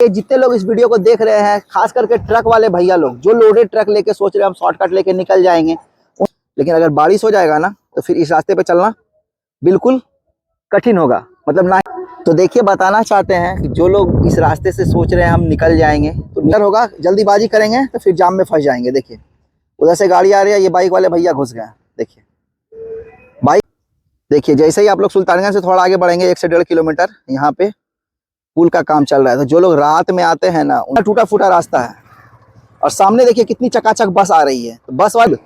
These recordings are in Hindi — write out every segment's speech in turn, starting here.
ये जितने लोग इस वीडियो को देख रहे हैं, खास करके ट्रक वाले भैया लोग जो लोडेड ट्रक लेके सोच रहे हैं हम शॉर्टकट लेके निकल जाएंगे, लेकिन अगर बारिश हो जाएगा ना तो फिर इस रास्ते पे चलना बिल्कुल कठिन होगा। मतलब ना, तो देखिए बताना चाहते हैं कि जो लोग इस रास्ते से सोच रहे हैं हम निकल जाएंगे तो डर होगा, जल्दीबाजी करेंगे तो फिर जाम में फंस जाएंगे। देखिए उधर से गाड़ी आ रही है, ये बाइक वाले भैया घुस गए। देखिए बाइक, देखिए जैसे ही आप लोग सुल्तानगंज से थोड़ा आगे बढ़ेंगे 1 से 1.5 किलोमीटर, यहाँ पे पुल का काम चल रहा है। तो जो लोग रात में आते हैं ना, उनका टूटा फूटा रास्ता है और सामने देखिए कितनी चकाचक बस आ रही है। तो बस वाले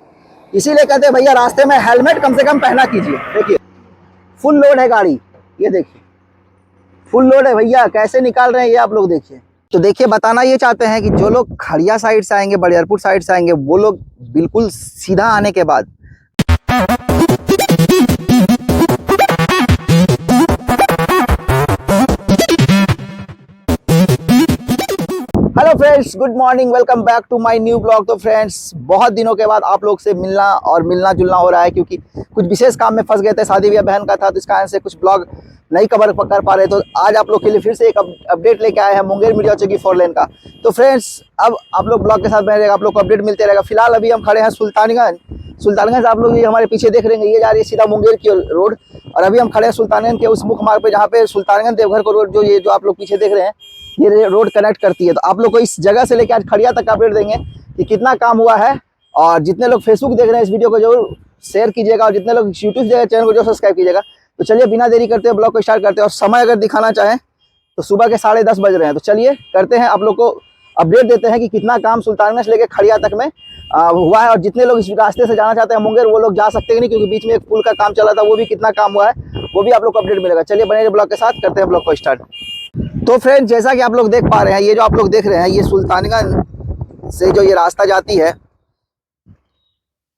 इसीलिए कहते हैं भैया रास्ते में हेलमेट कम से कम पहना कीजिए। देखिए फुल लोड है गाड़ी, ये देखिए फुल लोड है भैया, कैसे निकाल रहे हैं ये आप लोग देखिए। तो देखिए बताना ये चाहते हैं कि जो लोग खड़िया साइड से आएंगे, बरियारपुर साइड से आएंगे, वो लोग बिल्कुल सीधा आने के बाद hello friends, good morning, welcome back to my new blog. तो फ्रेंड्स बहुत दिनों के बाद आप लोग से मिलना और मिलना जुलना हो रहा है, क्योंकि कुछ विशेष काम में फंस गए थे, शादी ब्याह बहन का था, तो इस कारण से कुछ ब्लॉग नहीं कवर कर पा रहे। तो आज आप लोग के लिए फिर से एक अपडेट लेके आए हैं मुंगेर मीडिया चौकी 4 लेन का। तो फ्रेंड्स अब आप लोग ब्लॉग के साथ बने रहेगा, आप लोग को अपडेट मिलते रहेगा। फिलहाल अभी हम खड़े हैं सुल्तानगंज आप लोग ये हमारे पीछे देख रहे हैं, ये जा रही है सीधा मुंगेर की रोड, और अभी हम खड़े हैं सुल्तानगंज के उस मुख्य मार्ग पे जहाँ पे सुल्तानगंज देवघर को रोड जो आप लोग पीछे देख रहे हैं, ये रोड कनेक्ट करती है। तो आप लोग को इस जगह से लेकर आज खड़िया तक अपडेट देंगे कि कितना काम हुआ है। और जितने लोग फेसबुक देख रहे हैं इस वीडियो को जरूर शेयर कीजिएगा, और जितने लोग यूट्यूब चैनल को जो सब्सक्राइब कीजिएगा। तो चलिए बिना देरी करते हुए ब्लॉग को स्टार्ट करते हैं। और समय अगर दिखाना चाहें तो सुबह के 10:30 बज रहे हैं। तो चलिए करते हैं, आप लोग को अपडेट देते हैं कि कितना काम सुल्तानगंज से लेकर खड़िया तक में हुआ है। और जितने लोग इस रास्ते से जाना चाहते हैं मुंगेर, वो लोग जा सकते हैं नहीं, क्योंकि बीच में एक पुल का काम चला था, वो भी कितना काम हुआ है वो भी आप लोग को अपडेट मिलेगा। चलिए बने ब्लॉग के साथ, करते हैं ब्लॉग को स्टार्ट। तो फ्रेंड्स जैसा कि आप लोग देख पा रहे हैं, ये जो आप लोग देख रहे हैं, ये सुल्तानगंज से जो ये रास्ता जाती है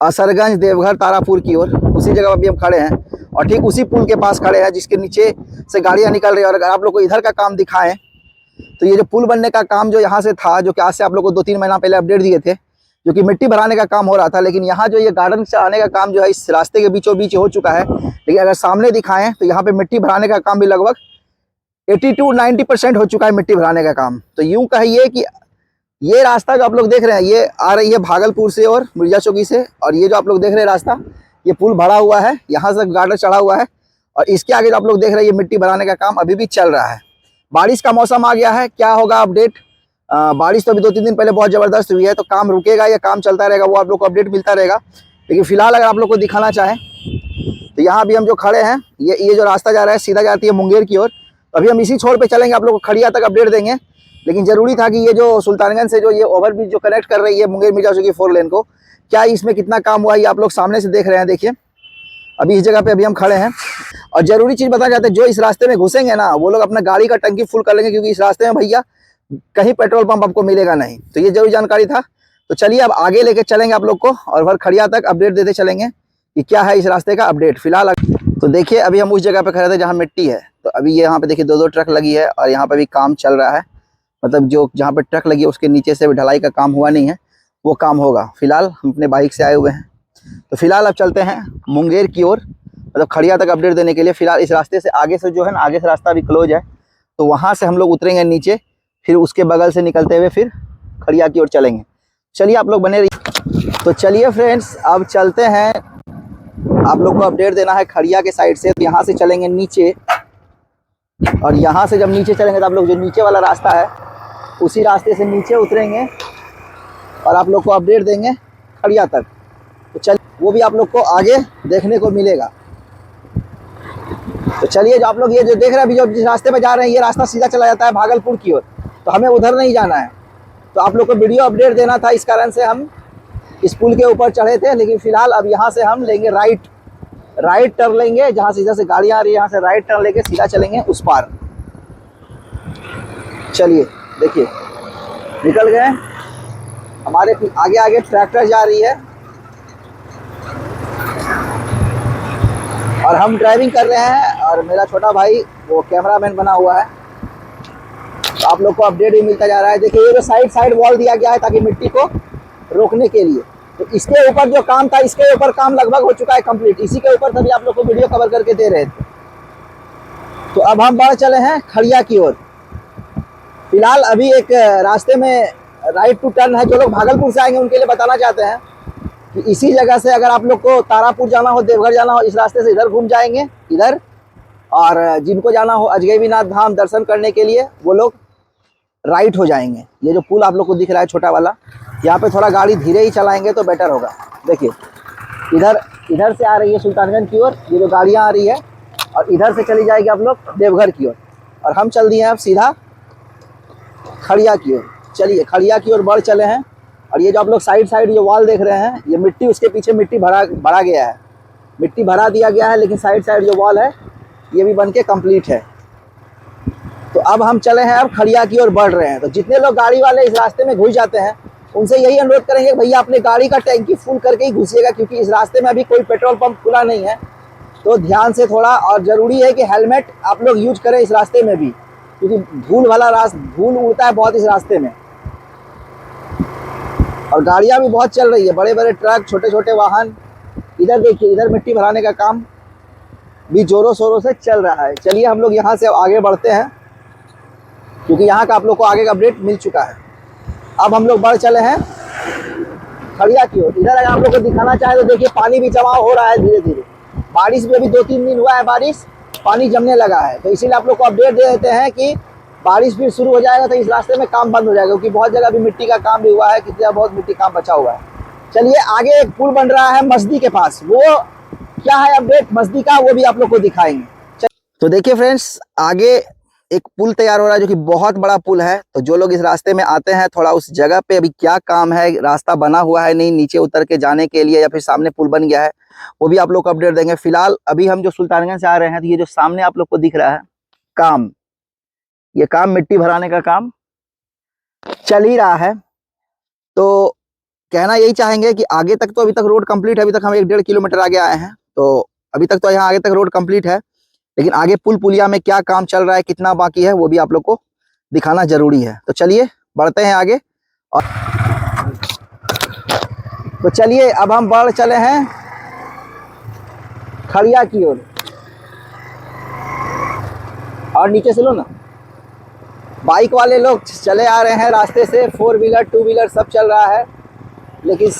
असरगंज देवघर तारापुर की ओर, उसी जगह अभी हम खड़े हैं और ठीक उसी पुल के पास खड़े हैं जिसके नीचे से गाड़ियां निकल रही है। और अगर आप लोग को इधर का काम दिखाएं तो ये जो पुल बनने का काम जो यहाँ से था, जो कि आज से आप लोग को 2-3 महीना पहले अपडेट दिए थे, जो कि मिट्टी भराने का काम हो रहा था, लेकिन यहाँ जो ये गार्डन से आने का काम जो है इस रास्ते के बीचों बीच हो चुका है। लेकिन अगर सामने दिखाएं तो यहाँ पे मिट्टी भराने का काम भी लगभग 80-90% हो चुका है, मिट्टी भराने का काम। तो यूं कहिए कि ये रास्ता जो आप लोग देख रहे हैं, ये आ रही है भागलपुर से और मिर्जा चौकी से, और ये जो आप लोग देख रहे हैं रास्ता, ये पुल भरा हुआ है, यहाँ से गार्डर चढ़ा हुआ है, और इसके आगे जो आप लोग देख रहे हैं ये मिट्टी भराने का काम अभी भी चल रहा है। बारिश का मौसम आ गया है, क्या होगा अपडेट। बारिश तो अभी 2-3 दिन पहले बहुत ज़बरदस्त हुई है, तो काम रुकेगा या काम चलता रहेगा वो आप लोग को अपडेट मिलता रहेगा। लेकिन फिलहाल अगर आप लोग को दिखाना चाहें तो यहाँ अभी हम जो खड़े हैं, ये जो रास्ता जा रहा है सीधा जाती है मुंगेर की ओर। अभी हम इसी छोर पे चलेंगे, आप लोग को खड़िया तक अपडेट देंगे। लेकिन जरूरी था कि ये जो सुल्तानगंज से जो ये ओवरब्रिज जो कनेक्ट कर रही है मुंगेर मीडिया चौकी 4 लेन को, क्या इसमें कितना काम हुआ है ये आप लोग सामने से देख रहे हैं। देखिए अभी इस जगह पे अभी हम खड़े हैं, और जरूरी चीज़ बताना चाहते हैं, जो इस रास्ते में घुसेंगे ना वो लोग अपना गाड़ी का टंकी फुल कर लेंगे, क्योंकि इस रास्ते में भैया कहीं पेट्रोल पंप आपको मिलेगा नहीं। तो ये जरूरी जानकारी था। तो चलिए अब आगे लेके चलेंगे आप लोग को, और फिर खड़िया तक अपडेट देते चलेंगे कि क्या है इस रास्ते का अपडेट। फिलहाल तो देखिए अभी हम उस जगह पे खड़े थे जहाँ मिट्टी है, तो अभी ये यहाँ पे देखिए 2-2 ट्रक लगी है, और यहाँ पे भी काम चल रहा है। मतलब जो जहाँ पे ट्रक लगी है उसके नीचे से ढलाई का काम हुआ नहीं है, वो काम होगा। फिलहाल हम अपने बाइक से आए हुए हैं, तो फिलहाल अब चलते हैं मुंगेर की ओर, मतलब खड़िया तक अपडेट देने के लिए। फिलहाल इस रास्ते से आगे से जो है ना, आगे से रास्ता अभी क्लोज है, तो वहाँ से हम लोग उतरेंगे नीचे, फिर उसके बगल से निकलते हुए फिर खड़िया की ओर चलेंगे। चलिए आप लोग बने रहिए। तो चलिए फ्रेंड्स अब चलते हैं, आप लोग को अपडेट देना है खड़िया के साइड से। तो यहाँ से चलेंगे नीचे, और यहाँ से जब नीचे चलेंगे तो आप लोग जो नीचे वाला रास्ता है उसी रास्ते से नीचे उतरेंगे और आप लोग को अपडेट देंगे खड़िया तक। तो चलिए वो भी आप लोग को आगे देखने को मिलेगा। तो चलिए जो आप लोग ये जो देख रहे हैं अभी, जो जिस रास्ते पे जा रहे हैं, ये रास्ता सीधा चला जाता है भागलपुर की ओर, तो हमें उधर नहीं जाना है। तो आप लोग को वीडियो अपडेट देना था, इस कारण से हम इस पुल के ऊपर चढ़े थे। लेकिन फिलहाल अब यहाँ से हम लेंगे राइट टर्न लेंगे, जहाँ से जैसे गाड़ियाँ आ रही है यहाँ से राइट टर्न लेके सीधा चलेंगे उस पार। चलिए देखिए निकल गए, हमारे आगे आगे ट्रैक्टर जा रही है और हम ड्राइविंग कर रहे हैं, और मेरा छोटा भाई वो कैमरामैन बना हुआ है। तो आप लोग को अपडेट भी मिलता जा रहा है। देखिए ये जो साइड वॉल दिया गया है ताकि मिट्टी को रोकने के लिए, तो इसके ऊपर जो काम था, इसके ऊपर काम लगभग हो चुका है कंप्लीट। इसी के ऊपर तभी आप लोग को वीडियो कवर करके दे रहे थे। तो अब हम बढ़ चले हैं खड़िया की ओर। फिलहाल अभी एक रास्ते में राइट टू टर्न है, जो लोग भागलपुर से आएंगे उनके लिए बताना चाहते हैं कि इसी जगह से अगर आप लोग को तारापुर जाना हो, देवघर जाना हो, इस रास्ते से इधर घूम जाएंगे इधर, और जिनको जाना हो अजगैबीनाथ धाम दर्शन करने के लिए वो लोग राइट हो जाएंगे। ये जो पुल आप लोग को दिख रहा है छोटा वाला, यहाँ पे थोड़ा गाड़ी धीरे ही चलाएंगे तो बेटर होगा। देखिए इधर से आ रही है सुल्तानगंज की ओर ये जो गाड़ियाँ आ रही है, और इधर से चली जाएगी आप लोग देवघर की ओर, और हम चल दिए हैं अब सीधा खड़िया की ओर। चलिए खड़िया की ओर बढ़ चले हैं। और ये जो आप लोग साइड जो वॉल देख रहे हैं, ये मिट्टी, उसके पीछे मिट्टी भरा गया है, मिट्टी भरा दिया गया है, लेकिन साइड जो वॉल है ये भी बन के कम्प्लीट है। तो अब हम चले हैं, अब खड़िया की ओर बढ़ रहे हैं। तो जितने लोग गाड़ी वाले इस रास्ते में घुस जाते हैं उनसे यही अनुरोध करेंगे भैया अपने गाड़ी का टैंकी फुल करके ही घुसिएगा, क्योंकि इस रास्ते में अभी कोई पेट्रोल पंप खुला नहीं है। तो ध्यान से थोड़ा, और ज़रूरी है कि हेलमेट आप लोग यूज करें इस रास्ते में भी, क्योंकि धूल उड़ता है बहुत इस रास्ते में। और गाड़ियाँ भी बहुत चल रही है, बड़े बड़े ट्रक, छोटे छोटे वाहन। इधर देखिए, इधर मिट्टी भराने का काम भी जोरों शोरों से चल रहा है। चलिए हम लोग यहाँ से आगे बढ़ते हैं, क्योंकि यहाँ का आप लोग को आगे का अपडेट मिल चुका है। अब हम लोग बढ़ चले हैं खड़िया की ओर। इधर अगर आप लोग को दिखाना चाहे तो देखिए पानी भी जमा हो रहा है धीरे धीरे। बारिश भी अभी 2-3 दिन हुआ है, बारिश, पानी जमने लगा है। तो इसीलिए आप लोग को अपडेट दे देते हैं कि बारिश फिर शुरू हो जाएगा तो इस रास्ते में काम बंद हो जाएगा, क्योंकि बहुत जगह अभी मिट्टी का काम भी हुआ है, कितना बहुत मिट्टी काम बचा हुआ है। चलिए आगे एक पुल बन रहा है मस्दी के पास, वो क्या है अपडेट मस्दी का, वो भी आप लोग को दिखाएंगे। तो देखिए फ्रेंड्स, आगे एक पुल तैयार हो रहा है जो कि बहुत बड़ा पुल है। तो जो लोग इस रास्ते में आते हैं, थोड़ा उस जगह पे अभी क्या काम है, रास्ता बना हुआ है नहीं, नीचे उतर के जाने के लिए, या फिर सामने पुल बन गया है, वो भी आप लोग को अपडेट देंगे। फिलहाल अभी हम जो सुल्तानगंज से आ रहे हैं, तो ये जो सामने आप लोग को दिख रहा है काम, ये काम मिट्टी भराने का काम चल ही रहा है। तो कहना यही चाहेंगे कि आगे तक तो अभी तक रोड कंप्लीट है, अभी तक हम 1-1.5 किलोमीटर आगे आए हैं, तो अभी तक तो यहाँ आगे तक रोड कंप्लीट है, लेकिन आगे पुलिया में क्या काम चल रहा है, कितना बाकी है, वो भी आप लोग को दिखाना जरूरी है। तो चलिए बढ़ते हैं आगे। और तो चलिए अब हम बढ़ चले हैं खड़िया की ओर। और नीचे से लो ना, बाइक वाले लोग चले आ रहे हैं रास्ते से, 4 व्हीलर 2 व्हीलर सब चल रहा है, लेकिन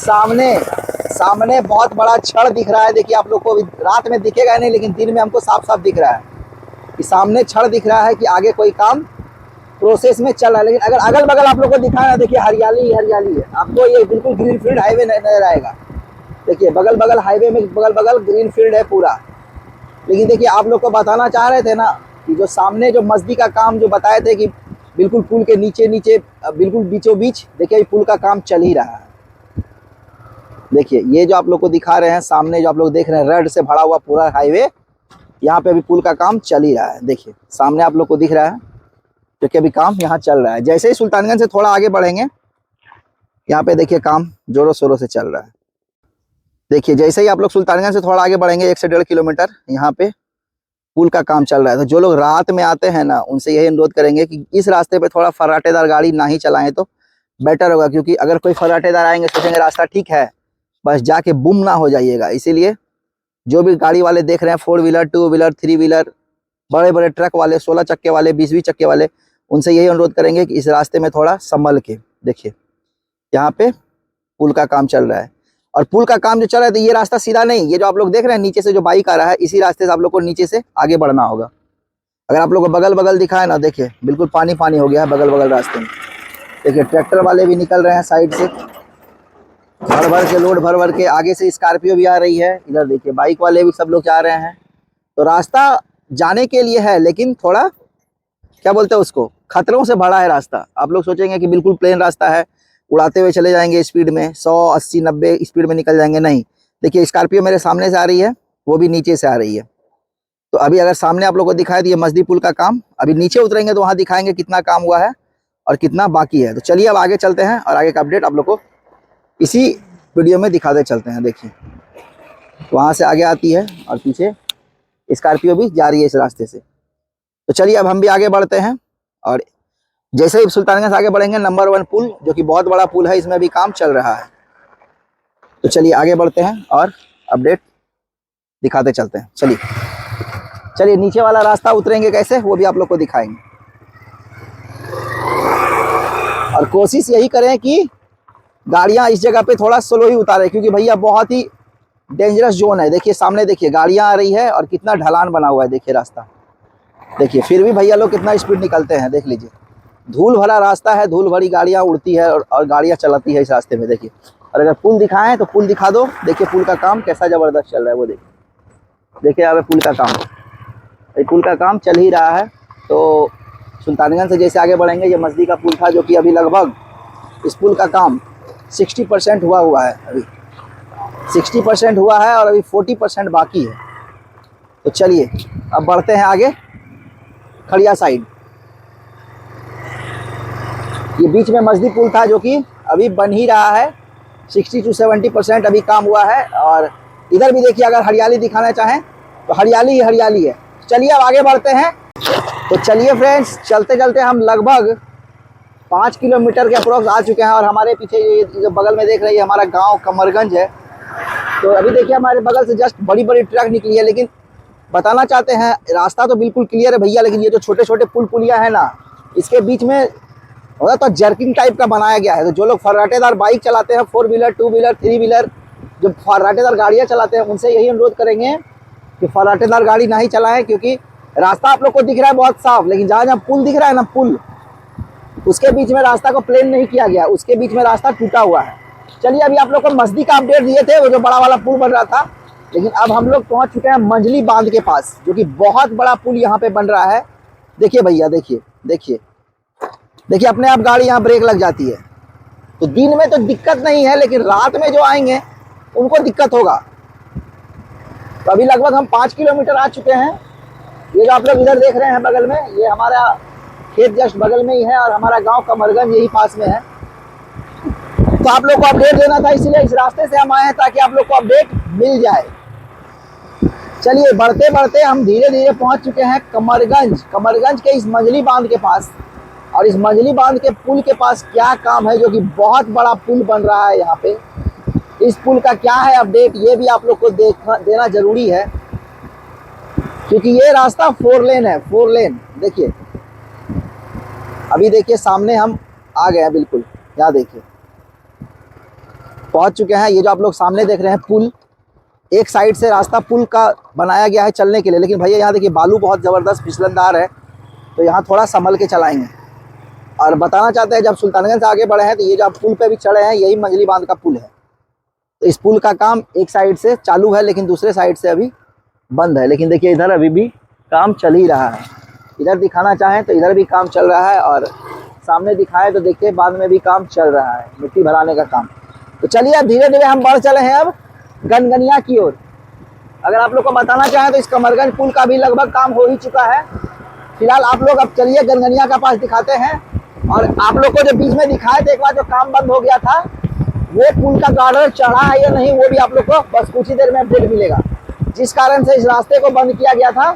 सामने बहुत बड़ा छड़ दिख रहा है। देखिए आप लोग को रात में दिखेगा नहीं, लेकिन दिन में हमको साफ साफ दिख रहा है कि सामने छड़ दिख रहा है कि आगे कोई काम प्रोसेस में चल रहा है। लेकिन अगर अगल बगल आप लोग को दिखाना, देखिए हरियाली हरियाली है, आपको ये बिल्कुल ग्रीन फील्ड हाईवे नजर आएगा। देखिए बगल हाईवे में बगल ग्रीन फील्ड है पूरा। लेकिन देखिए आप लोग को बताना चाह रहे थे ना कि जो सामने जो मस्दी का काम जो बताए थे कि बिल्कुल पुल के नीचे बिल्कुल बीचों बीच, देखिए पुल का काम चल ही रहा है। देखिए ये जो आप लोग को दिखा रहे हैं सामने, जो आप लोग देख रहे हैं रेड से भरा हुआ पूरा हाईवे, यहाँ पे अभी पुल का काम चल ही रहा है। देखिए सामने आप लोग को दिख रहा है, क्योंकि अभी काम यहाँ चल रहा है। जैसे ही सुल्तानगंज से थोड़ा आगे बढ़ेंगे, यहाँ पे देखिए काम जोरों शोरों से चल रहा है। देखिए जैसे ही आप लोग सुल्तानगंज से थोड़ा आगे बढ़ेंगे 1 से 1.5 किलोमीटर, यहाँ पे पुल का काम चल रहा है। तो जो लोग रात में आते हैं ना, उनसे यही अनुरोध करेंगे कि इस रास्ते पे थोड़ा फर्राटेदार गाड़ी ना ही चलाएं तो बेटर होगा, क्योंकि अगर कोई फर्राटेदार आएंगे सोचेंगे रास्ता ठीक है, बस जाके बुम ना हो जाइएगा। इसीलिए जो भी गाड़ी वाले देख रहे हैं, 4 व्हीलर 2 व्हीलर 3 व्हीलर, बड़े बड़े ट्रक वाले, 16 चक्के वाले, 20-20 चक्के वाले, उनसे यही अनुरोध करेंगे कि इस रास्ते में थोड़ा संभल के। देखिए यहाँ पे पुल का काम चल रहा है, और पुल का काम जो चल रहा है, तो ये रास्ता सीधा नहीं, ये जो आप लोग देख रहे हैं नीचे से जो बाइक आ रहा है, इसी रास्ते से आप लोग को नीचे से आगे बढ़ना होगा। अगर आप लोग को बगल दिखाए ना, देखिए बिल्कुल पानी हो गया है बगल रास्ते में। देखिए ट्रैक्टर वाले भी निकल रहे हैं साइड से, भर के लोड भर के। आगे से स्कॉर्पियो भी आ रही है, इधर देखिए बाइक वाले भी सब लोग जा रहे हैं। तो रास्ता जाने के लिए है, लेकिन थोड़ा क्या बोलते हैं उसको, खतरों से भरा है रास्ता। आप लोग सोचेंगे कि बिल्कुल प्लेन रास्ता है, उड़ाते हुए चले जाएंगे स्पीड में, 100 80 90 स्पीड में निकल जाएंगे, नहीं। देखिए स्कॉर्पियो मेरे सामने से आ रही है, वो भी नीचे से आ रही है। तो अभी अगर सामने आप लोग को दिखाई दिए मस्दी पुल का काम, अभी नीचे उतरेंगे तो वहाँ दिखाएंगे कितना काम हुआ है और कितना बाकी है। तो चलिए अब आगे चलते हैं, और आगे का अपडेट आप लोग को इसी वीडियो में दिखाते चलते हैं। देखिए वहाँ से आगे आती है, और पीछे स्कॉर्पियो भी जा रही है इस रास्ते से। तो चलिए अब हम भी आगे बढ़ते हैं, और जैसे ही सुल्तानगंज आगे बढ़ेंगे, नंबर 1 पुल जो कि बहुत बड़ा पुल है, इसमें भी काम चल रहा है। तो चलिए आगे बढ़ते हैं और अपडेट दिखाते चलते हैं। चलिए नीचे वाला रास्ता उतरेंगे कैसे, वो भी आप लोग को दिखाएंगे। और कोशिश यही करें कि गाड़ियां इस जगह पे थोड़ा स्लो ही उतारें, क्योंकि भैया बहुत ही डेंजरस जोन है। देखिए सामने, देखिए गाड़ियां आ रही है और कितना ढलान बना हुआ है, देखिए रास्ता देखिए। फिर भी भैया लोग कितना स्पीड निकलते हैं, देख लीजिए। धूल भरा रास्ता है, धूल भरी गाड़ियां उड़ती है और गाड़ियां चलाती है इस रास्ते में, देखिए। और अगर पुल दिखाएं तो पुल दिखा दो, देखिए पुल का काम कैसा ज़बरदस्त चल रहा है, वो देखिए यहाँ पे पुल का काम, ये पुल का काम चल ही रहा है। तो सुल्तानगंज से जैसे आगे बढ़ेंगे, ये मस्दी का पुल था जो कि अभी लगभग इस पुल का काम 60% हुआ है, अभी 60% हुआ है और अभी 40% बाकी है। तो चलिए अब बढ़ते हैं आगे खड़िया साइड। ये बीच में मस्दी पुल था जो कि अभी बन ही रहा है, 60 से 70% अभी काम हुआ है। और इधर भी देखिए, अगर हरियाली दिखाना चाहें तो हरियाली ही हरियाली है। चलिए अब आगे बढ़ते हैं। तो चलिए फ्रेंड्स, चलते चलते हम लगभग 5 किलोमीटर के अप्रोक्स आ चुके हैं। और हमारे पीछे ये जो बगल में देख रही है हमारा गांव कमरगंज है। तो अभी देखिए हमारे बगल से जस्ट बड़ी बड़ी ट्रक निकली है, लेकिन बताना चाहते हैं रास्ता तो बिल्कुल क्लियर है भैया, लेकिन ये जो छोटे छोटे पुलिया है ना, इसके बीच में होता तो जर्किंग टाइप का बनाया गया है। तो जो लोग फर्राटेदार बाइक चलाते हैं, 4 व्हीलर 2 व्हीलर 3 व्हीलर, जो फर्राटेदार गाड़ियाँ चलाते हैं, उनसे यही अनुरोध करेंगे कि फर्राटेदार गाड़ी ना ही चलाएं, क्योंकि रास्ता आप लोग को दिख रहा है बहुत साफ, लेकिन जहाँ जहाँ पुल दिख रहा है ना, पुल, उसके बीच में रास्ता को प्लेन नहीं किया गया, उसके बीच में रास्ता टूटा हुआ है। चलिए अभी आप लोग को मस्दी का अपडेट दिए थे, वो जो बड़ा वाला पुल बन रहा था, लेकिन अब हम लोग पहुंच चुके हैं मंझली बांध के पास, जो कि बहुत बड़ा पुल यहाँ पे बन रहा है। देखिए भैया, देखिए देखिए देखिए, अपने आप गाड़ी यहाँ ब्रेक लग जाती है। तो दिन में तो दिक्कत नहीं है, लेकिन रात में जो आएंगे उनको दिक्कत होगा। तो अभी लगभग हम 5 किलोमीटर आ चुके हैं। ये जो आप लोग इधर देख रहे हैं बगल में, ये हमारा खेत जस्ट बगल में ही है और हमारा गांव कमरगंज यही पास में है। तो आप लोग को अपडेट देना था, इसलिए इस रास्ते से हम आए हैं ताकि आप लोग को अपडेट मिल जाए। चलिए बढ़ते बढ़ते हम धीरे धीरे पहुंच चुके हैं कमरगंज के इस मंझली बांध के पास। और इस मंझली बांध के पुल के पास क्या काम है, जो कि बहुत बड़ा पुल बन रहा है यहाँ पे। इस पुल का क्या है अपडेट, ये भी आप लोग को देना जरूरी है, क्योंकि ये रास्ता 4 लेन है, 4 लेन। देखिए अभी देखिए सामने हम आ गए हैं, बिल्कुल यहाँ देखिए पहुंच चुके हैं। ये जो आप लोग सामने देख रहे हैं पुल, एक साइड से रास्ता पुल का बनाया गया है चलने के लिए, लेकिन भैया यहाँ देखिए बालू बहुत ज़बरदस्त फिसलनदार है, तो यहाँ थोड़ा संभल के चलाएंगे। और बताना चाहते हैं, जब सुल्तानगंज से आगे बढ़े हैं तो ये जो आप पुल पे भी चढ़े हैं, यही मंझली बांध का पुल है। तो इस पुल का काम एक साइड से चालू है, लेकिन दूसरे साइड से अभी बंद है। लेकिन देखिए इधर अभी भी काम चल ही रहा है। इधर दिखाना चाहें तो इधर भी काम चल रहा है, और सामने दिखाएं तो देखिए बांध में भी काम चल रहा है, मिट्टी भराने का काम। तो चलिए अब धीरे धीरे हम बढ़ चले हैं अब गनगनिया की ओर। अगर आप लोग को बताना चाहें तो इस कमरगंज पुल का भी लगभग काम हो ही चुका है। फिलहाल आप लोग अब चलिए गनगनिया का पास दिखाते हैं। और आप लोग को जो बीच में दिखाए थे एक बार, जो काम बंद हो गया था, वो पुल का गार्डर चढ़ा है या नहीं, वो भी आप लोग को बस कुछ ही देर में अपडेट मिलेगा। जिस कारण से इस रास्ते को बंद किया गया था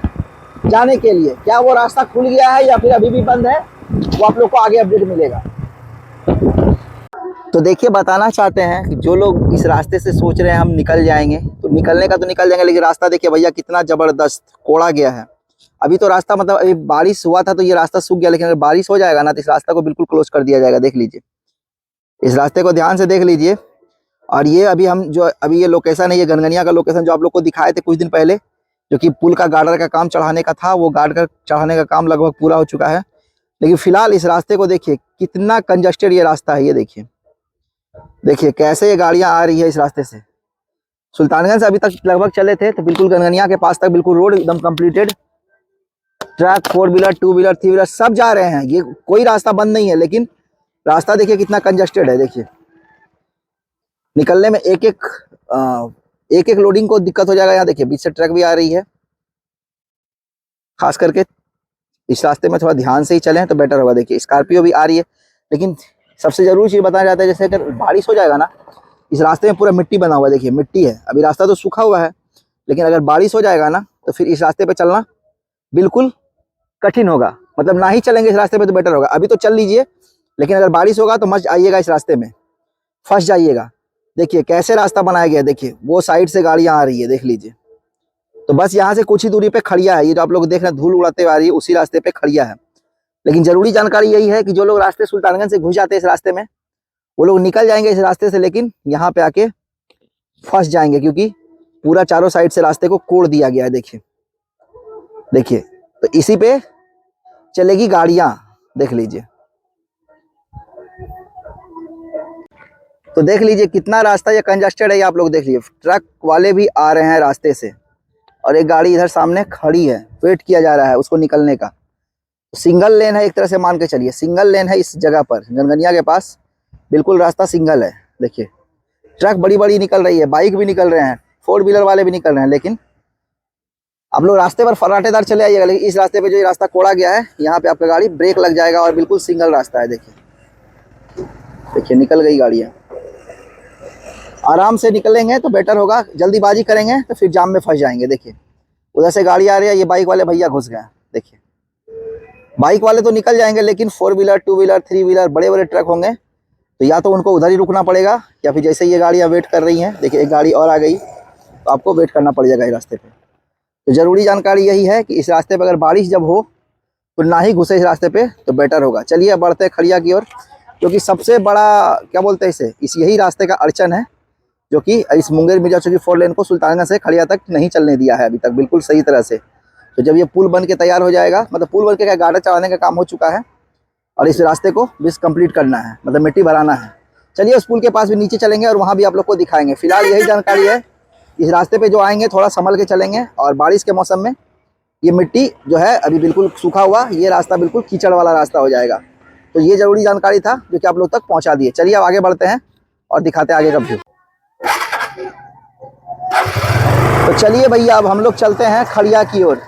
जाने के लिए, क्या वो रास्ता खुल गया है या फिर अभी भी बंद है, वो आप लोग को आगे अपडेट मिलेगा। तो देखिए बताना चाहते हैं कि जो लोग इस रास्ते से सोच रहे हैं हम निकल जाएंगे, तो निकलने का तो निकल जाएंगे, लेकिन रास्ता देखिए भैया कितना ज़बरदस्त कोड़ा गया है। अभी तो रास्ता मतलब अभी बारिश हुआ था तो ये रास्ता सूख गया, लेकिन अगर बारिश हो जाएगा ना तो इस रास्ता को बिल्कुल क्लोज कर दिया जाएगा। देख लीजिए, इस रास्ते को ध्यान से देख लीजिए। और ये अभी हम जो अभी ये लोकेशन है, ये गनगनिया का लोकेशन जो आप लोग को दिखाए थे कुछ दिन पहले, जो कि पुल का गार्डर का काम चढ़ाने का था, वो गार्डर चढ़ाने का काम लगभग पूरा हो चुका है। लेकिन फिलहाल इस रास्ते को देखिए कितना कंजस्टेड ये रास्ता है। ये देखिए देखिए कैसे ये गाड़ियां आ रही है इस रास्ते से। सुल्तानगंज से अभी तक लगभग चले थे तो बिल्कुल गनगनिया के पास तक बिल्कुल रोड एकदम completed, truck 4 wheeler 2 wheeler 3 wheeler सब जा रहे हैं। ये कोई रास्ता बंद नहीं है, लेकिन रास्ता देखिए कितना कंजस्टेड है। देखिए निकलने में एक एक लोडिंग को दिक्कत हो जाएगा। यहाँ देखिए बीच से ट्रक भी आ रही है। खास करके इस रास्ते में थोड़ा ध्यान से ही चलें तो बेटर होगा। देखिए स्कॉर्पियो भी आ रही है, लेकिन सबसे जरूरी चीज़ बताया जाता है, जैसे अगर बारिश हो जाएगा ना, इस रास्ते में पूरा मिट्टी बना हुआ है। देखिए मिट्टी है, अभी रास्ता तो सूखा हुआ है, लेकिन अगर बारिश हो जाएगा ना तो फिर इस रास्ते पे चलना बिल्कुल कठिन होगा। मतलब ना ही चलेंगे इस रास्ते पे तो बेटर होगा। अभी तो चल लीजिए, लेकिन अगर बारिश होगा तो मत आइएगा इस रास्ते में, फंस जाइएगा। देखिए कैसे रास्ता बनाया गया है, देखिए वो साइड से गाड़ियाँ आ रही है, देख लीजिए। तो बस यहाँ से कुछ ही दूरी पे खड़िया है। ये जो आप लोग देख रहे हैं धूल उड़ाते हुए आ रही है, उसी रास्ते पे खड़िया है। लेकिन जरूरी जानकारी यही है कि जो लोग रास्ते सुल्तानगंज से घुस जाते हैं इस रास्ते में, वो लोग निकल जाएंगे इस रास्ते से, लेकिन यहाँ पे आके फंस जाएंगे, क्योंकि पूरा चारों साइड से रास्ते को कोड़ दिया गया है। देखिए देखिए, तो इसी पे चलेगी गाड़ियां, देख लीजिए। तो देख लीजिए कितना रास्ता ये कंजस्टेड है, ये आप लोग देख लीजिए। ट्रक वाले भी आ रहे हैं रास्ते से, और एक गाड़ी इधर सामने खड़ी है, वेट किया जा रहा है उसको निकलने का। सिंगल लेन है एक तरह से, मान के चलिए सिंगल लेन है इस जगह पर, गनगनिया के पास बिल्कुल रास्ता सिंगल है। देखिए ट्रक बड़ी बड़ी निकल रही है, बाइक भी निकल रहे हैं, 4 व्हीलर वाले भी निकल रहे हैं, लेकिन आप लोग रास्ते पर फर्राटेदार चले आइएगा। लेकिन इस रास्ते पे जो ये रास्ता कोड़ा गया है, यहाँ पे आपका गाड़ी ब्रेक लग जाएगा, और बिल्कुल सिंगल रास्ता है। देखिए देखिए निकल गई गाड़ियाँ, आराम से निकलेंगे तो बेटर होगा, जल्दीबाजी करेंगे तो फिर जाम में फंस जाएंगे। देखिए उधर से गाड़ी आ रही है, ये बाइक वाले भैया घुस गए। देखिए बाइक वाले तो निकल जाएंगे, लेकिन 4 व्हीलर 2 व्हीलर 3 व्हीलर बड़े बड़े ट्रक होंगे, तो या तो उनको उधर ही रुकना पड़ेगा, या फिर जैसे ये गाड़ियाँ वेट कर रही हैं, देखिए एक गाड़ी और आ गई, तो आपको वेट करना पड़ जाएगा इस रास्ते पे। तो ज़रूरी जानकारी यही है कि इस रास्ते पे अगर बारिश जब हो तो ना ही घुसे इस रास्ते पे, तो बेटर होगा। चलिए बढ़ते हैं खड़िया की ओर, क्योंकि सबसे बड़ा क्या बोलते हैं इसे, इस यही रास्ते का अड़चन है, जो कि इस मुंगेर मिर्जा चौकी 4 लेन को सुल्तानगंज से खड़िया तक नहीं चलने दिया है अभी तक बिल्कुल सही तरह से। तो जब ये पुल बन के तैयार हो जाएगा, मतलब पुल बन के क्या, गार्डर चढ़ाने का काम हो चुका है, और इस रास्ते को भी कंप्लीट करना है, मतलब मिट्टी भराना है। चलिए उस पुल के पास भी नीचे चलेंगे और वहाँ भी आप लोग को दिखाएंगे। फिलहाल यही जानकारी है, इस रास्ते पे जो आएंगे थोड़ा संभल के चलेंगे, और बारिश के मौसम में ये मिट्टी जो है अभी बिल्कुल सूखा हुआ, ये रास्ता बिल्कुल कीचड़ वाला रास्ता हो जाएगा। तो ये ज़रूरी जानकारी था जो कि आप लोग तक पहुँचा दिए। चलिए अब आगे बढ़ते हैं और दिखाते हैं आगे का व्यू। तो चलिए भैया अब हम लोग चलते हैं खड़िया की ओर,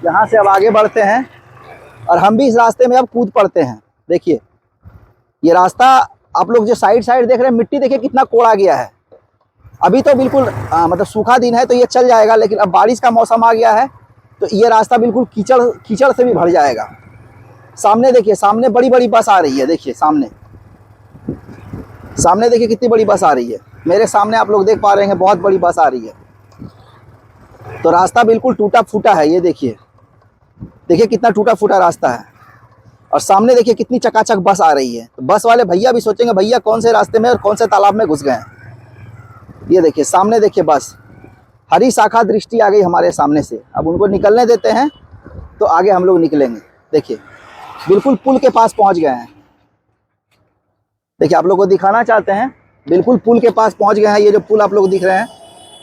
यहाँ से अब आगे बढ़ते हैं, और हम भी इस रास्ते में अब कूद पड़ते हैं। देखिए ये रास्ता आप लोग जो साइड साइड देख रहे हैं, मिट्टी देखिए कितना कोड़ा गया है। अभी तो बिल्कुल मतलब सूखा दिन है तो ये चल जाएगा, लेकिन अब बारिश का मौसम आ गया है तो ये रास्ता बिल्कुल कीचड़ से भी भर जाएगा। सामने देखिए, सामने बड़ी बड़ी बस आ रही है। देखिए सामने देखिए कितनी बड़ी बस आ रही है, मेरे सामने आप लोग देख पा रहे हैं बहुत बड़ी बस आ रही है। तो रास्ता बिल्कुल टूटा फूटा है, ये देखिए कितना टूटा फूटा रास्ता है, और सामने देखिए कितनी चकाचक बस आ रही है। तो बस वाले भैया भी सोचेंगे भैया कौन से रास्ते में और कौन से तालाब में घुस गए हैं। ये देखिए सामने देखिए बस, हरी शाखा दृष्टि आ गई हमारे सामने से। अब उनको निकलने देते हैं तो आगे हम लोग निकलेंगे। देखिए बिल्कुल पुल के पास पहुंच गए हैं। देखिए आप लोग को दिखाना चाहते हैं, बिल्कुल पुल के पास पहुंच गए हैं। ये जो पुल आप लोग दिख रहे हैं,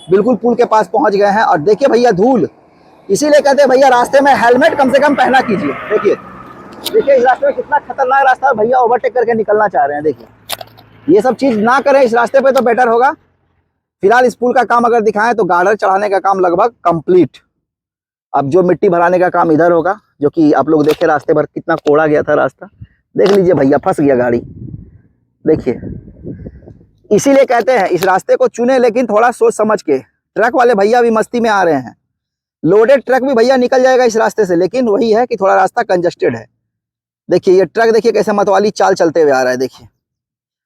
बिल्कुल पुल के पास पहुंच गए हैं। और देखिए भैया धूल, इसीलिए कहते हैं भैया रास्ते में हेलमेट कम से कम पहना कीजिए। देखिए इस रास्ते में कितना खतरनाक रास्ता है, भैया ओवरटेक करके निकलना चाह रहे हैं। देखिए ये सब चीज़ ना करें इस रास्ते पे तो बेटर होगा। फिलहाल इस पुल का काम अगर दिखाएं तो गार्डर चढ़ाने का काम लगभग कंप्लीट। अब जो मिट्टी भराने का काम इधर होगा, जो कि आप लोग देखे रास्ते पर कितना कोड़ा गया था रास्ता। देख लीजिए भैया फंस गया गाड़ी। देखिए इसीलिए कहते हैं इस रास्ते को चुने, लेकिन थोड़ा सोच समझ के। ट्रक वाले भैया भी मस्ती में आ रहे हैं, लोडेड ट्रक भी भैया निकल जाएगा इस रास्ते से, लेकिन वही है कि थोड़ा रास्ता कंजस्टेड है। देखिए ये ट्रक देखिए कैसे मतवाली चाल चलते हुए आ रहा है। देखिए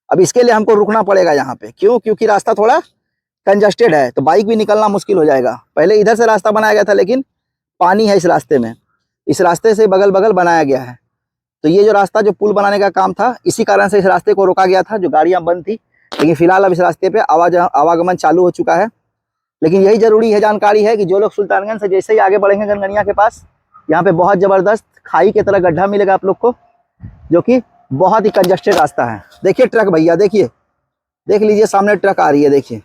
अब इसके लिए हमको रुकना पड़ेगा यहाँ पे, क्यों? क्योंकि रास्ता थोड़ा कंजस्टेड है, तो बाइक भी निकलना मुश्किल हो जाएगा। पहले इधर से रास्ता बनाया गया था, लेकिन पानी है इस रास्ते में, इस रास्ते से बगल बगल बनाया गया है। तो ये जो रास्ता जो पुल बनाने का काम था, इसी कारण से इस रास्ते को रोका गया था, जो गाड़ियाँ बंद थी। लेकिन फिलहाल अब इस रास्ते पे आवागमन चालू हो चुका है। लेकिन यही जरूरी है जानकारी है कि जो लोग सुल्तानगंज से जैसे ही आगे बढ़ेंगे गनगनिया के पास, यहाँ पे बहुत ज़बरदस्त खाई की तरह गड्ढा मिलेगा आप लोग को, जो कि बहुत ही कंजस्टेड रास्ता है। देखिए ट्रक भैया, देखिए देख लीजिए सामने ट्रक आ रही है। देखिए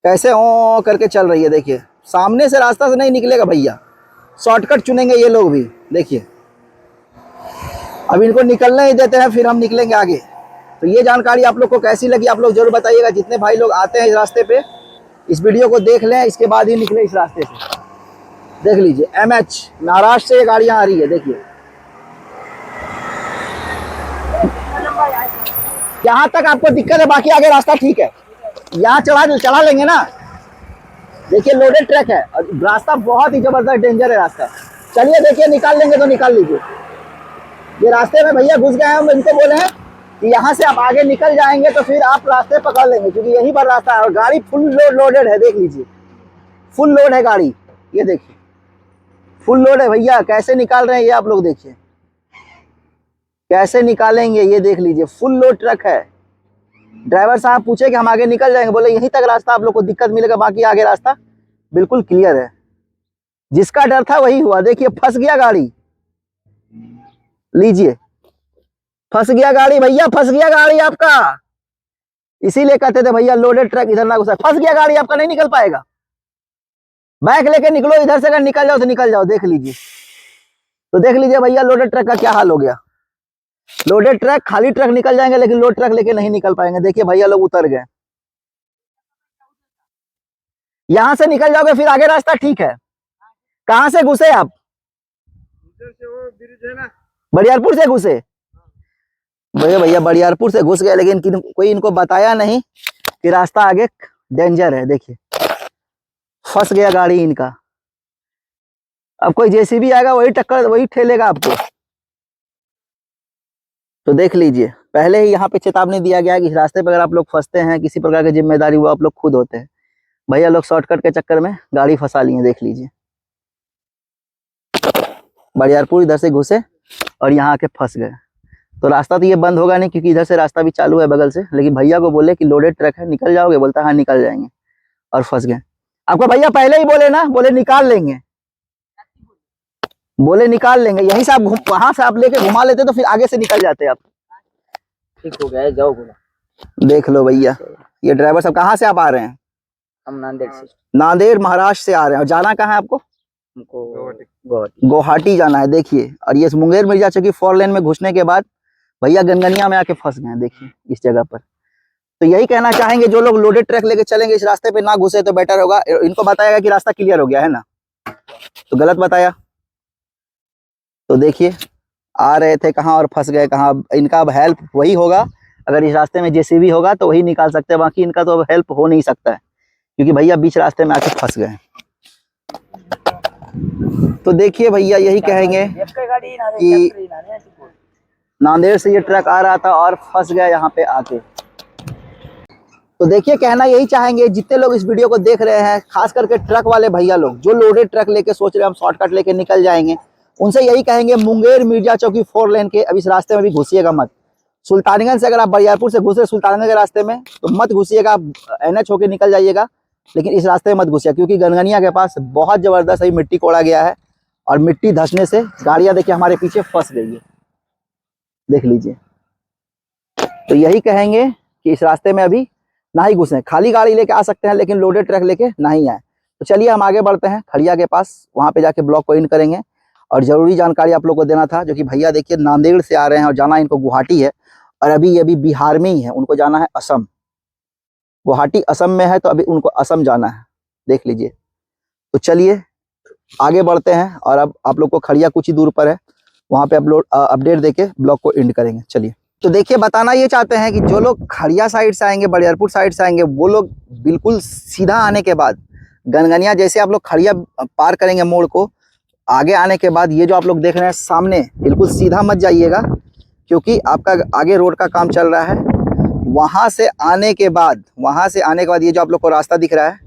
कैसे ओ करके चल रही है। देखिए सामने से रास्ता से नहीं निकलेगा भैया, शॉर्टकट चुनेंगे ये लोग भी। देखिए अब इनको निकलने ही देते हैं, फिर हम निकलेंगे आगे। तो ये जानकारी आप लोग को कैसी लगी आप लोग जरूर बताइएगा। जितने भाई लोग आते हैं इस रास्ते पे, इस वीडियो को देख लें, इसके बाद ही निकले इस रास्ते से। देख लीजिए MH महाराष्ट्र से ये गाड़ियाँ आ रही है। देखिए यहाँ तक आपको दिक्कत है, बाकी आगे रास्ता ठीक है, यहाँ चढ़ा लेंगे ना। देखिए लोडेड ट्रक है और रास्ता बहुत ही जबरदस्त डेंजर है रास्ता। चलिए देखिए निकाल लेंगे तो निकाल लीजिए। ये रास्ते में भैया घुस गए हैं, हम इनको बोले हैं कि यहाँ से आप आगे निकल जाएंगे तो फिर आप रास्ते पकड़ लेंगे, क्योंकि यहीं पर रास्ता है। और गाड़ी फुल लोडेड है, देख लीजिए फुल लोड है गाड़ी। ये देखिए फुल लोड है भैया, कैसे निकाल रहे हैं ये आप लोग देखिए। कैसे निकालेंगे ये देख लीजिए, फुल लोड ट्रक है। ड्राइवर साहब पूछे कि हम आगे निकल जाएंगे, बोले यहीं तक रास्ता आप लोग को दिक्कत मिलेगा, बाकी आगे रास्ता बिल्कुल क्लियर है। जिसका डर था वही हुआ, देखिए फंस गया गाड़ी, लीजिए फंस गया गाड़ी भैया, फंस गया गाड़ी आपका। इसीलिए कहते थे भैया लोडेड ट्रक इधर ना घुसा, फंस गया गाड़ी आपका, नहीं निकल पाएगा। बैक लेके निकलो इधर से, अगर निकल जाओ तो निकल जाओ, देख लीजिए। तो देख लीजिए भैया लोडेड ट्रक का क्या हाल हो गया। लोडेड ट्रक, खाली ट्रक निकल जाएंगे लेकिन लोड ट्रक लेके नहीं निकल पाएंगे। देखिए भैया लोग उतर गए, यहां से निकल जाओगे फिर आगे रास्ता ठीक है। कहां से घुसे आप? बरियारपुर से घुसे भैया, बरियारपुर से घुस गए, लेकिन कोई इनको बताया नहीं कि रास्ता आगे डेंजर है। देखिए फंस गया गाड़ी इनका। अब कोई जेसीबी आएगा वही टक्कर, वही ठेलेगा आपको। तो देख लीजिए, पहले ही यहाँ पे चेतावनी दिया गया है कि इस रास्ते पर अगर आप लोग फंसते हैं, किसी प्रकार की जिम्मेदारी वो आप लोग खुद होते हैं। भैया लोग शॉर्टकट के चक्कर में गाड़ी फंसा लिए, देख लीजिए। बरियारपुर इधर से घुसे और यहाँ आके फंस गए। तो रास्ता तो ये बंद होगा नहीं, क्योंकि इधर से रास्ता भी चालू है बगल से, लेकिन भैया को बोले कि लोडेड ट्रक है, निकल जाओगे? बोलता हाँ निकल जाएंगे, और फंस गए। आपको भैया पहले ही बोले ना, बोले निकाल लेंगे, बोले निकाल लेंगे। यहीं से आप वहां से आप लेके घुमा लेते तो फिर आगे से निकल जाते आप। ठीक हो गया है, जाओ बोला। देख लो भैया, ये ड्राइवर साहब कहाँ से आप आ रहे हैं? हम नांदेड़ से। नांदेड़ महाराष्ट्र से आ रहे हैं, और जाना कहाँ है आपको? हमको गुवाहाटी जाना है। देखिए, और ये मुंगेर मिर्जा चौकी 4 लेन में घुसने के बाद भैया गनगनिया में आके फंस गए। देखिए इस जगह पर। तो यही कहना चाहेंगे, जो लोग लोडेड ट्रक लेके चलेंगे इस रास्ते पे ना घुसे तो बेटर होगा। इनको बताएगा कि रास्ता क्लियर हो गया है ना, तो गलत बताया। तो देखिए आ रहे थे कहाँ और फंस गए कहाँ। इनका अब हेल्प वही होगा, अगर इस रास्ते में जेसीबी होगा तो वही निकाल सकते हैं, बाकी इनका तो अब हेल्प हो नहीं सकता है, क्योंकि भैया बीच रास्ते में आके फंस गए। तो देखिए भैया यही कहेंगे कि नांदेड़ से ये ट्रक आ रहा था और फंस गया यहाँ पे आके। तो देखिए कहना यही चाहेंगे, जितने लोग इस वीडियो को देख रहे हैं, खास करके ट्रक वाले भैया लोग जो लोडेड ट्रक लेके सोच रहे हैं हम शॉर्टकट लेके निकल जाएंगे, उनसे यही कहेंगे मुंगेर मिर्जा चौकी 4 लेन के अब इस रास्ते में भी घुसिएगा मत। सुल्तानगंज से अगर आप बरियारपुर से घुसे सुल्तानगंज के रास्ते में तो मत घुसिएगा, आप NH होके निकल जाइएगा, लेकिन इस रास्ते में मत घुसिएगा, क्योंकि गनगनिया के पास बहुत जबरदस्त अभी मिट्टी कोड़ा गया है, और मिट्टी धंसने से गाड़ियां देखिए हमारे पीछे फंस गई है, देख लीजिए। तो यही कहेंगे कि इस रास्ते में अभी ना ही घुसें। खाली गाड़ी लेके आ सकते हैं लेकिन लोडेड ट्रक लेके ना ही आए। तो चलिए हम आगे बढ़ते हैं खड़िया के पास, वहां पे जाके ब्लॉग को इन करेंगे। और जरूरी जानकारी आप लोग को देना था, जो कि भैया देखिए नांदेड़ से आ रहे हैं और जाना इनको गुवाहाटी है, और अभी ये भी बिहार में ही है, उनको जाना है असम। गुवाहाटी असम में है, तो अभी उनको असम जाना है, देख लीजिए। तो चलिए आगे बढ़ते हैं, और अब आप लोग को खड़िया कुछ ही दूर पर है, वहाँ पे अपडेट देके ब्लॉग को एंड करेंगे। चलिए, तो देखिए बताना ये चाहते हैं कि जो लोग खड़िया साइड से आएंगे, बरियारपुर साइड से आएंगे, वो लोग बिल्कुल सीधा आने के बाद गनगनिया जैसे आप लोग खड़िया पार करेंगे मोड़ को, आगे आने के बाद ये जो आप लोग देख रहे हैं सामने, बिल्कुल सीधा मत जाइएगा, क्योंकि आपका आगे रोड का काम चल रहा है। वहाँ से आने के बाद ये जो आप लोग को रास्ता दिख रहा है,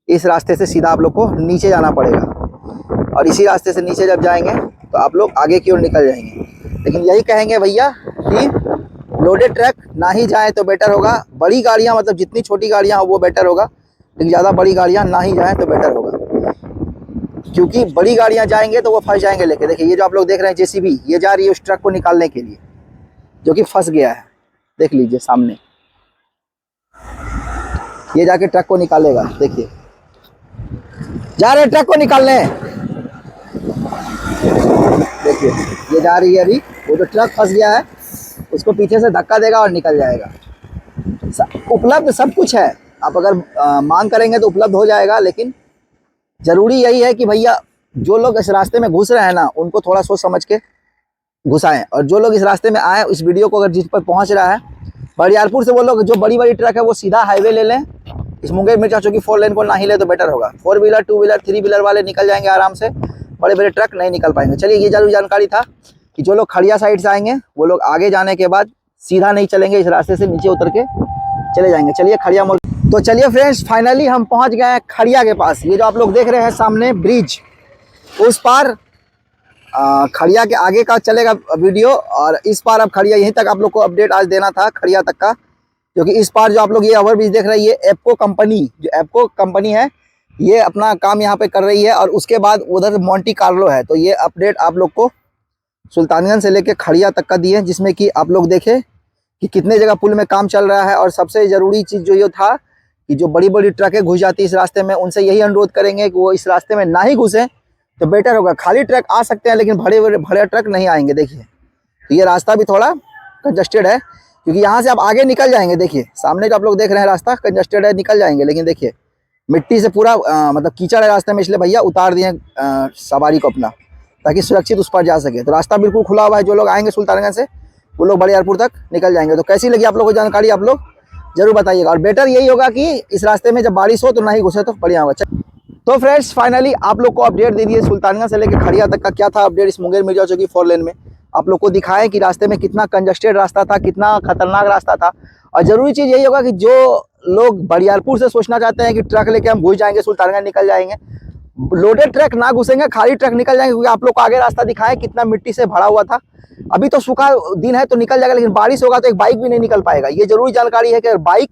इस रास्ते से सीधा आप लोग को नीचे जाना पड़ेगा, और इसी रास्ते से नीचे जब जाएंगे तो आप लोग आगे की ओर निकल जाएंगे। लेकिन यही कहेंगे भैया कि लोडेड ट्रक ना ही जाए तो बेटर होगा। बड़ी गाड़ियाँ, मतलब जितनी छोटी गाड़ियाँ हो वो बेटर होगा, लेकिन ज़्यादा बड़ी गाड़ियाँ ना ही जाएँ तो बेटर होगा, क्योंकि बड़ी गाड़ियाँ जाएंगे तो वो फंस जाएंगे लेके। देखिए ये जो आप लोग देख रहे हैं जेसीबी, ये जा रही है उस ट्रक को निकालने के लिए जो कि फंस गया है, देख लीजिए सामने, ये जाके ट्रक को निकालेगा। देखिए जा रहे ट्रक को निकालने, देखिए ये जा रही है अभी, वो जो ट्रक फंस गया है उसको पीछे से धक्का देगा और निकल जाएगा। उपलब्ध सब कुछ है, आप अगर मांग करेंगे तो उपलब्ध हो जाएगा, लेकिन जरूरी यही है कि भैया जो लोग इस रास्ते में घुस रहे हैं ना, उनको थोड़ा सोच समझ के घुसाएं। और जो लोग इस रास्ते में आए, इस वीडियो को अगर जिस पर पहुंच रहा है बरियारपुर से, वो लोग जो बड़ी बड़ी ट्रक है वो सीधा हाईवे ले लें, इस मुंगेर मिर्जा चौकी 4 लेन को ना ही ले तो बेटर होगा। 4 व्हीलर 2 व्हीलर 3 व्हीलर वाले निकल जाएंगे आराम से, बड़े बड़े ट्रक नहीं निकल पाएंगे। चलिए ये जरूरी जानकारी था कि जो लोग खड़िया साइड से आएंगे वो लोग आगे जाने के बाद सीधा नहीं चलेंगे, इस रास्ते से नीचे उतर के चले जाएंगे। चलिए खड़िया मोड़। तो चलिए फ्रेंड्स, फाइनली हम पहुंच गए हैं खड़िया के पास। ये जो आप लोग देख रहे हैं सामने ब्रिज, उस पार खड़िया के आगे का चलेगा वीडियो, और इस पार अब खड़िया यहीं तक आप लोग को अपडेट आज देना था खड़िया तक का, क्योंकि इस पार जो आप लोग ये ओवरब्रिज देख रहे हैं, ये एप्को कंपनी, जो एप्को कंपनी है ये अपना काम यहाँ पे कर रही है, और उसके बाद उधर मोंटी कार्लो है। तो ये अपडेट आप लोग को सुल्तानगंज से लेके खड़िया तक का दिए, जिसमें कि आप लोग देखें कि कितने जगह पुल में काम चल रहा है। और सबसे ज़रूरी चीज़ जो ये था कि जो बड़ी बड़ी ट्रकें घुस जाती है इस रास्ते में, उनसे यही अनुरोध करेंगे कि वो इस रास्ते में ना ही घुसें तो बेटर होगा। खाली ट्रक आ सकते हैं लेकिन बड़े ट्रक नहीं आएंगे। देखिए तो ये रास्ता भी थोड़ा कंजस्टेड है, क्योंकि यहाँ से आप आगे निकल जाएंगे। देखिए सामने जो आप लोग देख रहे हैं रास्ता कंजस्टेड है, निकल जाएंगे, लेकिन देखिए मिट्टी से पूरा मतलब कीचड़ है रास्ते में, इसलिए भैया उतार दिए सवारी को अपना, ताकि सुरक्षित उस पर जा सके। तो रास्ता बिल्कुल खुला हुआ है, जो लोग आएंगे सुल्तानगंज से वो लोग बड़ियारपुर तक निकल जाएंगे। तो कैसी लगी आप लोगों को जानकारी, आप लोग जरूर बताइएगा। और बेटर यही होगा कि इस रास्ते में जब बारिश हो तो ना ही घुसे तो बढ़िया होगा। तो फ्रेंड्स फाइनली आप लोग को अपडेट दे दिए सुल्तानगंज से लेकर खड़िया तक का क्या था अपडेट इस मुंगेर मिर्जा चौकी 4 लेन में। आप लोग को दिखाएं कि रास्ते में कितना कंजस्टेड रास्ता था, कितना खतरनाक रास्ता था। और ज़रूरी चीज़ यही होगा कि जो लोग बड़ियारपुर से सोचना चाहते हैं कि ट्रक लेके हम घुस जाएंगे सुल्तानगंज निकल जाएंगे, लोडेड ट्रक ना घुसेंगे, खाली ट्रक निकल जाएंगे, क्योंकि आप लोग को आगे रास्ता दिखाएं कितना मिट्टी से भरा हुआ था। अभी तो सूखा दिन है तो निकल जाएगा, लेकिन बारिश होगा तो एक बाइक भी नहीं निकल पाएगा। ये जरूरी जानकारी है कि अगर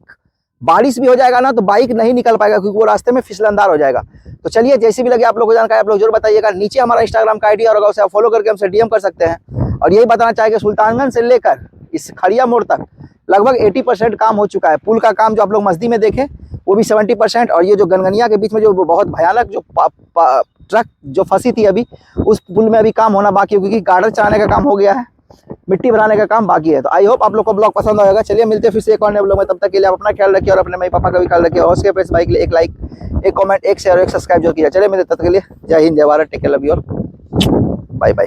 बारिश भी हो जाएगा ना तो बाइक नहीं निकल पाएगा, क्योंकि वो रास्ते में फिसलनदार हो जाएगा। तो चलिए जैसी भी लगे आप लोगों को जानकारी आप लोग जरूर बताइएगा। नीचे हमारा इंस्टाग्राम का आईडी होगा, उसे आप फॉलो करके हमसे डीएम कर सकते हैं। और यही बताना चाहेंगे सुल्तानगंज से लेकर इस खड़िया मोड़ तक लगभग 80% काम हो चुका है। पुल का काम जो आप लोग मस्दी में देखें वो भी 70%, और ये जो गनगनिया के बीच में जो बहुत भयानक जो ट्रक जो फंसी थी अभी, उस पुल में अभी काम होना बाकी है, क्योंकि गार्डर चढ़ाने का काम हो गया है, मिट्टी भराने का काम बाकी है। तो आई होप आप लोग को ब्लॉग पसंद आएगा। चलिए मिलते हैं फिर से एक और नए ब्लॉग में, तब तक के लिए आप अपना ख्याल रखिए और अपने मम्मी पापा का भी ख्याल रखिए। और उसके प्रेस भाई के लिए एक लाइक, एक कमेंट, एक शेयर और एक सब्सक्राइब जो किया। चलिए मिलते तब तक के लिए जय हिंद, जय Bharat, take care, love you all, bye bye.